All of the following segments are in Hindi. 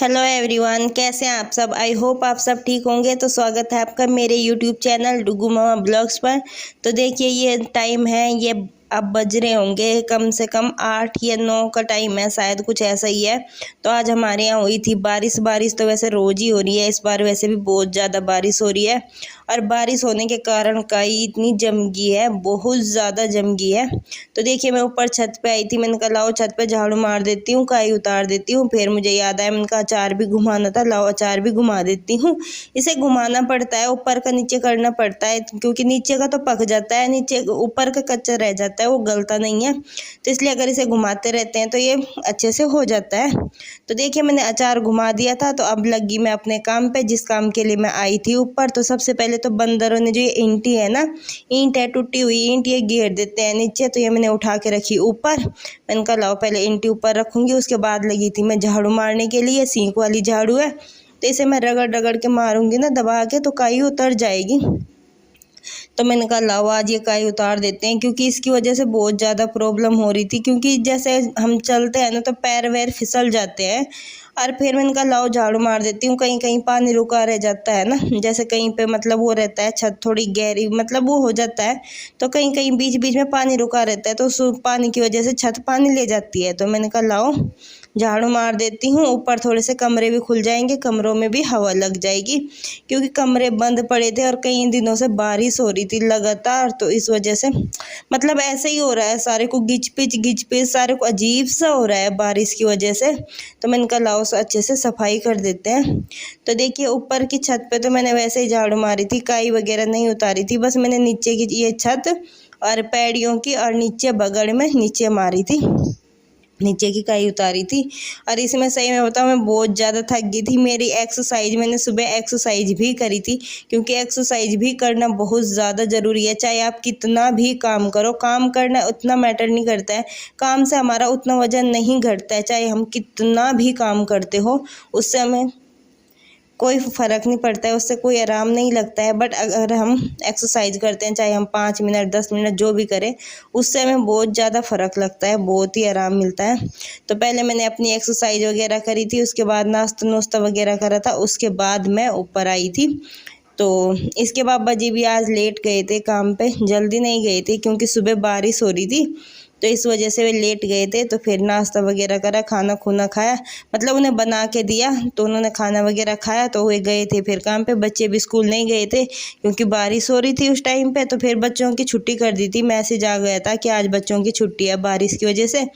हेलो एवरीवन, कैसे हैं आप सब। आई होप आप सब ठीक होंगे। तो स्वागत है आपका मेरे यूट्यूब चैनल डुगू मामा ब्लॉग्स पर। तो देखिए ये टाइम है, ये अब बज रहे होंगे कम से कम 8 या 9 का टाइम है, शायद कुछ ऐसा ही है। तो आज हमारे यहाँ हुई थी बारिश। बारिश तो वैसे रोज ही हो रही है, इस बार वैसे भी बहुत ज़्यादा बारिश हो रही है। और बारिश होने के कारण काई इतनी जम गई है, बहुत ज़्यादा जम गई है। तो देखिए मैं ऊपर छत पे आई थी, मैंने कहा लाओ छत पे झाड़ू मार देती हूँ, काई उतार देती हूँ। फिर मुझे याद आया, मैंने कहा अचार भी घुमाना था, लाओ अचार भी घुमा देती हूँ। इसे घुमाना पड़ता है, ऊपर का नीचे करना पड़ता है, क्योंकि नीचे का तो पक जाता है, नीचे ऊपर का कच्चा रह जाता है, वो गलता नहीं है। तो इसलिए अगर इसे घुमाते रहते हैं तो ये अच्छे से हो जाता है। तो देखिए मैंने अचार घुमा दिया था, तो अब लगी मैं अपने काम पे, जिस काम के लिए मैं आई थी ऊपर। तो सबसे पहले तो बंदरों ने जो ये ईंटी है ना, ईंट है टूटी हुई ईंट, ये घेर देते हैं नीचे। तो ये मैंने उठा के रखी ऊपर। मैंने कहा लाओ पहले ईंटी ऊपर रखूंगी, उसके बाद लगी थी मैं झाड़ू मारने के लिए। सींक वाली झाड़ू है, तो इसे मैं रगड़ रगड़ के मारूंगी ना दबा के, तो काई उतर जाएगी। तो मैंने कहा लाओ आज ये काई उतार देते हैं, क्योंकि इसकी वजह से बहुत ज़्यादा प्रॉब्लम हो रही थी। क्योंकि जैसे हम चलते हैं ना तो पैर वैर फिसल जाते हैं। और फिर मैंने कहा लाओ झाड़ू मार देती हूँ, कहीं कहीं पानी रुका रह जाता है ना, जैसे कहीं पे मतलब वो रहता है छत थोड़ी गहरी, मतलब वो हो जाता है। तो कहीं कहीं बीच बीच में पानी रुका रहता है, तो उस पानी की वजह से छत पानी ले जाती है। तो मैंने कहा लाओ झाड़ू मार देती हूँ, ऊपर थोड़े से कमरे भी खुल जाएंगे, कमरों में भी हवा लग जाएगी। क्योंकि कमरे बंद पड़े थे और कई दिनों से बारिश हो रही थी लगातार, तो इस वजह से मतलब ऐसे ही हो रहा है, सारे को गिच पिच सारे को अजीब सा हो रहा है बारिश की वजह से। तो मैंने कहा लाओ अच्छे से सफाई कर देते हैं। तो देखिए ऊपर की छत पे तो मैंने वैसे ही झाड़ू मारी थी, काई वगैरह नहीं उतारी थी, बस मैंने नीचे की ये छत और पैड़ियों की और नीचे बगड़ में नीचे मारी थी, नीचे की काई उतारी थी। और इसमें सही में बताऊँ, मैं बहुत ज़्यादा थक गई थी। मेरी एक्सरसाइज, मैंने सुबह एक्सरसाइज भी करी थी, क्योंकि एक्सरसाइज भी करना बहुत ज़्यादा ज़रूरी है। चाहे आप कितना भी काम करो, काम करना उतना मैटर नहीं करता है, काम से हमारा उतना वजन नहीं घटता है। चाहे हम कितना भी काम करते हो, उससे हमें कोई फ़र्क नहीं पड़ता है, उससे कोई आराम नहीं लगता है। बट अगर हम एक्सरसाइज करते हैं, चाहे हम 5 मिनट 10 मिनट जो भी करें, उससे हमें बहुत ज़्यादा फ़र्क लगता है, बहुत ही आराम मिलता है। तो पहले मैंने अपनी एक्सरसाइज वगैरह करी थी, उसके बाद नाश्ता नुश्ता वगैरह करा था, उसके बाद मैं ऊपर आई थी। तो इसके पापा जी भी आज लेट गए थे काम पे, जल्दी नहीं गए थे, क्योंकि सुबह बारिश हो रही थी, तो इस वजह से वे लेट गए थे। तो फिर नाश्ता वगैरह करा, खाना खुना खाया, मतलब उन्हें बना के दिया, तो उन्होंने खाना वगैरह खाया, तो वे गए थे फिर काम पे। बच्चे भी स्कूल नहीं गए थे, क्योंकि बारिश हो रही थी उस टाइम पे। तो फिर बच्चों की छुट्टी कर दी थी, मैसेज आ गया था कि आज बच्चों की छुट्टी है बारिश की वजह से।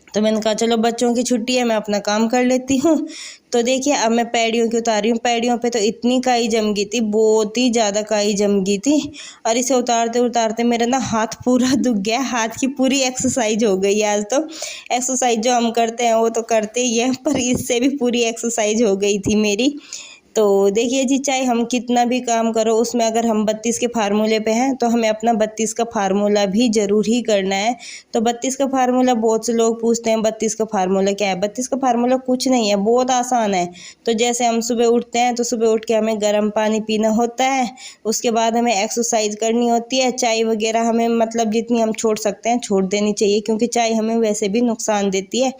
तो मैंने कहा चलो बच्चों की छुट्टी है, मैं अपना काम कर लेती हूँ। तो देखिए अब मैं पैड़ियों की उतारी हूँ। पैड़ियों पे तो इतनी काई जम गई थी, बहुत ही ज़्यादा काई जम गई थी। और इसे उतारते उतारते मेरा ना हाथ पूरा दुख गया, हाथ की पूरी एक्सरसाइज हो गई आज तो। एक्सरसाइज जो हम करते हैं वो तो करते ही हैं, पर इससे भी पूरी एक्सरसाइज हो गई थी मेरी। तो देखिए जी, चाहे हम कितना भी काम करो, उसमें अगर हम 32 के फार्मूले पे हैं, तो हमें अपना 32 का फार्मूला भी ज़रूर ही करना है। तो 32 का फार्मूला, बहुत से लोग पूछते हैं 32 का फार्मूला क्या है। 32 का फार्मूला कुछ नहीं है, बहुत आसान है। तो जैसे हम सुबह उठते हैं, तो सुबह उठ के हमें गर्म पानी पीना होता है, उसके बाद हमें एक्सरसाइज करनी होती है। चाय वगैरह हमें मतलब जितनी हम छोड़ सकते हैं छोड़ देनी चाहिए, क्योंकि चाय हमें वैसे भी नुकसान देती है।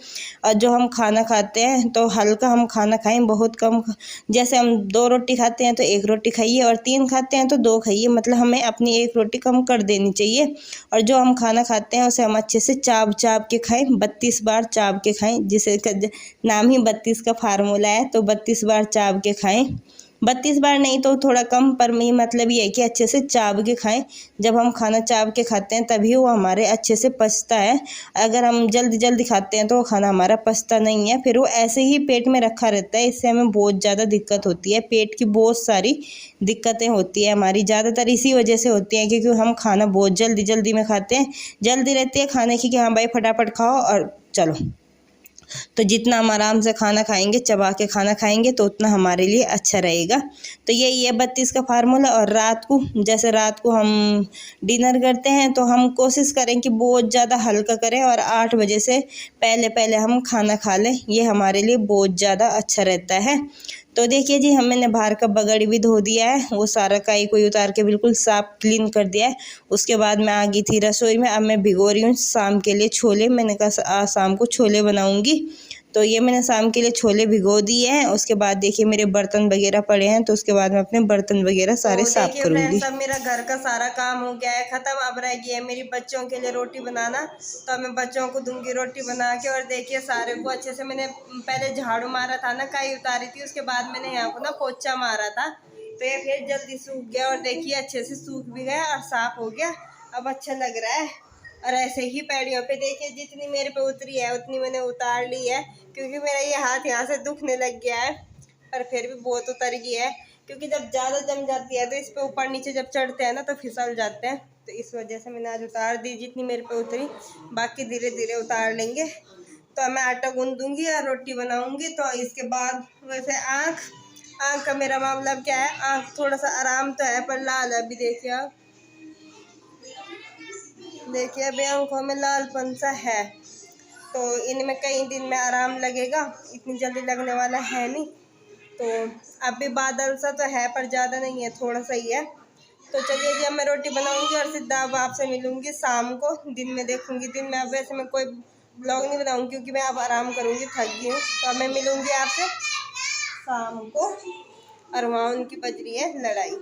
और जो हम खाना खाते हैं, तो हल्का हम खाना खाएं, बहुत कम। जैसे हम 2 रोटी खाते हैं तो 1 रोटी खाइए, और 3 खाते हैं तो 2 खाइए, मतलब हमें अपनी 1 रोटी कम कर देनी चाहिए। और जो हम खाना खाते हैं उसे हम अच्छे से चाप चाप के खाएं, 32 बार चाप के खाएं, जिसे नाम ही 32 का फार्मूला है, तो 32 बार चाप के खाएं। 32 बार नहीं तो थोड़ा कम, पर ये मतलब ये है कि अच्छे से चाप के खाएं। जब हम खाना चाप के खाते हैं तभी वो हमारे अच्छे से पचता है। अगर हम जल्दी जल्दी खाते हैं तो वो खाना हमारा पचता नहीं है, फिर वो ऐसे ही पेट में रखा रहता है। इससे हमें बहुत ज़्यादा दिक्कत होती है, पेट की बहुत सारी दिक्कतें होती है हमारी, ज़्यादातर इसी वजह से होती हैं, क्योंकि हम खाना बहुत जल्दी जल्दी में खाते हैं। जल्दी रहती है खाने की कि हाँ भाई फटाफट खाओ और चलो। तो जितना हम आराम से खाना खाएंगे, चबा के खाना खाएंगे, तो उतना हमारे लिए अच्छा रहेगा। तो यही है 32 का फार्मूला। और रात को, जैसे रात को हम डिनर करते हैं, तो हम कोशिश करें कि बहुत ज़्यादा हल्का करें, और 8 बजे से पहले पहले हम खाना खा लें, ये हमारे लिए बहुत ज़्यादा अच्छा रहता है। तो देखिए जी, मैंने बाहर का बगड़ भी धो दिया है, वो सारा काई कोई उतार के बिल्कुल साफ क्लीन कर दिया है। उसके बाद मैं आ गई थी रसोई में। अब मैं भिगो रही हूँ शाम के लिए छोले, मैंने कहा आज शाम को छोले बनाऊंगी। तो ये मैंने शाम के लिए छोले भिगो दिए हैं। उसके बाद देखिए मेरे बर्तन वगैरह पड़े हैं, तो उसके बाद मैं अपने बर्तन वगैरह सारे साफ करूँगी। अब मेरा घर का सारा काम हो गया है ख़त्म। अब रह गई है मेरी बच्चों के लिए रोटी बनाना, तो मैं बच्चों को दूंगी रोटी बना के। और देखिए सारे को अच्छे से मैंने पहले झाड़ू मारा था ना, काई उतारी थी, उसके बाद मैंने यहाँ को ना पोछा मारा था, तो ये फिर जल्दी सूख गया। और देखिए अच्छे से सूख भी गया और साफ हो गया, अब अच्छा लग रहा है। और ऐसे ही पैड़ियों पे देखिए जितनी मेरे पे उतरी है उतनी मैंने उतार ली है, क्योंकि मेरा ये हाथ यहाँ से दुखने लग गया है। पर फिर भी बहुत उतर गई है, क्योंकि जब ज़्यादा जम जाती है तो इस पे ऊपर नीचे जब चढ़ते हैं ना तो फिसल जाते हैं, तो इस वजह से मैंने आज उतार दी जितनी मेरे पे उतरी। बाकी धीरे धीरे उतार लेंगे। तो मैं आटा गूंद दूँगी और रोटी बनाऊँगी। तो इसके बाद वैसे आँख का मेरा मामला क्या है, आँख थोड़ा सा आराम तो है पर लाल है। अभी देखिए आप, देखिए अभी आँखों में लालपन सा है, तो इनमें कई दिन में आराम लगेगा, इतनी जल्दी लगने वाला है नहीं। तो अभी बादल सा तो है पर ज़्यादा नहीं है, थोड़ा सा ही है। तो चलिए जी अब मैं रोटी बनाऊंगी और सीधा अब आपसे मिलूंगी शाम को। दिन में देखूंगी, दिन में अब वैसे मैं कोई ब्लॉग नहीं बनाऊंगी क्योंकि मैं अब आराम करूंगी, थक गई हूँ। तो अब मैं मिलूंगी आपसे शाम को, और वहाँ उनकी बज रही है लड़ाई।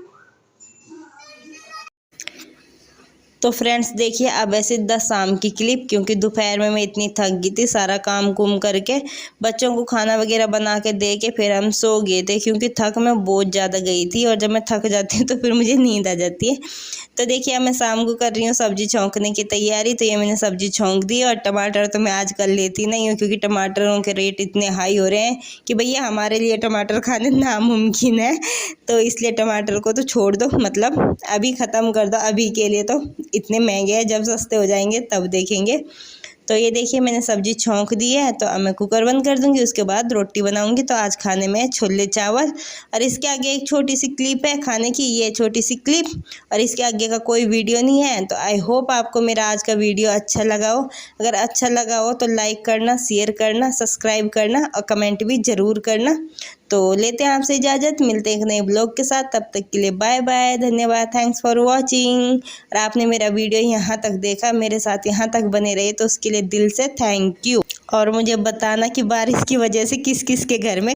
तो फ्रेंड्स देखिए अब ऐसे 10 शाम की क्लिप, क्योंकि दोपहर में मैं इतनी थक गई थी, सारा काम कुम करके बच्चों को खाना वगैरह बना के दे के फिर हम सो गए थे, क्योंकि थक मैं बहुत ज़्यादा गई थी। और जब मैं थक जाती हूँ तो फिर मुझे नींद आ जाती है। तो देखिए अब मैं शाम को कर रही हूँ सब्जी छौंकने की तैयारी। तो ये मैंने सब्जी छौंक दी, और टमाटर तो मैं आजकल लेती नहीं हूँ, क्योंकि टमाटरों के रेट इतने हाई हो रहे हैं कि भैया हमारे लिए टमाटर खाने नामुमकिन है। तो इसलिए टमाटर को तो छोड़ दो, मतलब अभी ख़त्म कर दो, अभी के लिए तो इतने महंगे हैं, जब सस्ते हो जाएंगे तब देखेंगे। तो ये देखिए मैंने सब्जी छौंक दी है, तो अब मैं कुकर बंद कर दूंगी, उसके बाद रोटी बनाऊंगी। तो आज खाने में छोले चावल, और इसके आगे एक छोटी सी क्लिप है खाने की, ये छोटी सी क्लिप, और इसके आगे का कोई वीडियो नहीं है। तो आई होप आपको मेरा आज का वीडियो अच्छा लगा हो। अगर अच्छा लगा हो तो लाइक करना, शेयर करना, सब्सक्राइब करना और कमेंट भी ज़रूर करना। तो लेते हैं आपसे इजाज़त, मिलते हैं एक नए ब्लॉग के साथ, तब तक के लिए बाय बाय, धन्यवाद, थैंक्स फॉर वॉचिंग। और आपने मेरा वीडियो यहाँ तक देखा, मेरे साथ यहाँ तक बने रहे, तो उसके लिए दिल से थैंक यू। और मुझे बताना कि बारिश की वजह से किस किस के घर में